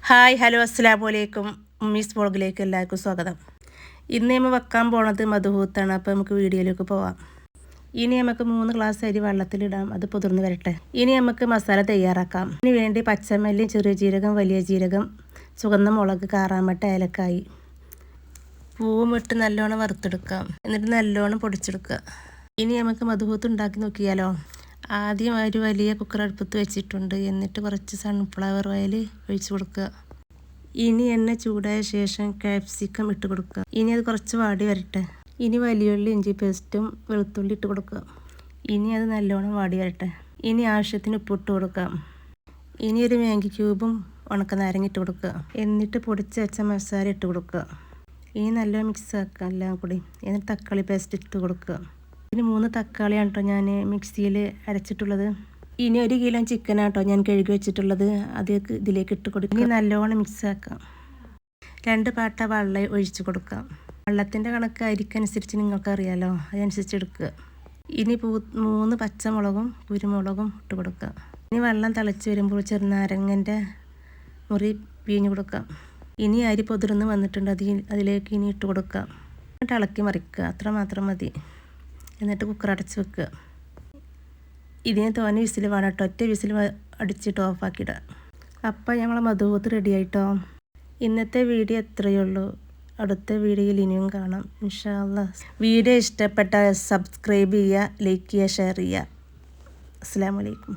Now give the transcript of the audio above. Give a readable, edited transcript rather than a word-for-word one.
Hi hello അസ്സലാമു അലൈക്കും. ഉമ്മീസ് വ്ളോഗിലേക്ക് എല്ലാവർക്കും സ്വാഗതം. ഇന്ന് നമ്മൾ വെക്കാൻ പോണത് മധുഹൂത്താണ്. അപ്പോൾ നമുക്ക് വീഡിയോയിലേക്ക് പോവാം. ഇനി നമുക്ക് 3 ഗ്ലാസ് അരി വെള്ളത്തിലിടാം, അത് കുതിർന്ന് വരട്ടെ. ഇനി നമുക്ക് മസാല തയ്യാറാക്കാം. ഇതിന് വേണ്ടി പച്ചമല്ലി, ചെറിയ ജീരകം, വലിയ ജീരകം, ചുവന്ന മുളക്, കാറാമട്ട, ഏലക്കായി, പൂവും ഇട്ട് നല്ലോണം വറുത്തെടുക്കാം. എന്നിട്ട് നല്ലോണം പൊടിച്ചെടുക്കുക. ഇനി നമുക്ക് മധുഹൂത്ത് ഉണ്ടാക്കി നോക്കിയാലോ. ആദ്യം ഒരു വലിയ കുക്കർ അടുപ്പത്ത് വെച്ചിട്ടുണ്ട്. എന്നിട്ട് കുറച്ച് സൺഫ്ലവർ ഓയിൽ ഒഴിച്ച് കൊടുക്കുക. ഇനി എണ്ണ ചൂടായ ശേഷം ക്യാപ്സിക്കം ഇട്ട് കൊടുക്കുക. ഇനി അത് കുറച്ച് വാടി വരട്ടെ. ഇനി വലിയുള്ളി, ഇഞ്ചി പേസ്റ്റും വെളുത്തുള്ളി ഇട്ട് കൊടുക്കുക. ഇനി അത് നല്ലോണം വാടി വരട്ടെ. ഇനി ആവശ്യത്തിന് ഉപ്പിട്ട് കൊടുക്കാം. ഇനി ഒരു മാഗി ക്യൂബും ഉണക്കനാരങ്ങ ഇട്ട് കൊടുക്കുക. എന്നിട്ട് പൊടിച്ച് വെച്ച മസാല ഇട്ട് കൊടുക്കുക. ഇനി നല്ലോണം മിക്സ് ആക്കുക എല്ലാം കൂടി. എന്നിട്ട് തക്കാളി പേസ്റ്റ് ഇട്ട് കൊടുക്കുക. ഇനി 3 തക്കാളിയാണ് കേട്ടോ ഞാൻ മിക്സിയിൽ അരച്ചിട്ടുള്ളത്. ഇനി 1 കിലോ ചിക്കനാട്ടോ ഞാൻ കഴുകി വെച്ചിട്ടുള്ളത്. അത് ഇതിലേക്ക് ഇട്ട് കൊടുക്കുക. ഇനി നല്ലോണം മിക്സ് ആക്കാം. 2 പാട്ട വെള്ളം ഒഴിച്ച് കൊടുക്കാം. വെള്ളത്തിൻ്റെ കണക്ക് അരിക്കനുസരിച്ച് നിങ്ങൾക്കറിയാലോ, അതനുസരിച്ച് എടുക്കുക. ഇനി 3 പച്ചമുളകും കുരുമുളകും ഇട്ട് കൊടുക്കുക. ഇനി വെള്ളം തിളച്ച് വരുമ്പോൾ ചെറുനാരങ്ങൻ്റെ മുറി പിഴിഞ്ഞ് കൊടുക്കാം. ഇനി അരി പൊതിർന്ന് വന്നിട്ടുണ്ട്, അതിലേക്ക് ഇനി ഇട്ട് കൊടുക്കാം. എന്നിട്ട് ഇളക്കി മറിക്കുക. അത്ര മാത്രം മതി. എന്നിട്ട് കുക്കർ അടച്ച് വെക്കുക. ഇതിന് തോനെ വിസിൽ വേണം കേട്ടോ. ഒറ്റ വിസിൽ അടിച്ചിട്ട് ഓഫാക്കിയിടുക. അപ്പം നമ്മളെ മധുഹൂത്ത് റെഡി ആയിട്ടോ. ഇന്നത്തെ വീഡിയോ എത്രയേ ഉള്ളൂ. അടുത്ത വീഡിയോയിൽ ഇനിയും കാണാം ഇൻഷാ അല്ലാഹ്. വീഡിയോ ഇഷ്ടപ്പെട്ടാൽ സബ്സ്ക്രൈബ് ചെയ്യുക, ലൈക്ക് ചെയ്യുക, ഷെയർ ചെയ്യുക. അസ്സലാമു അലൈക്കും.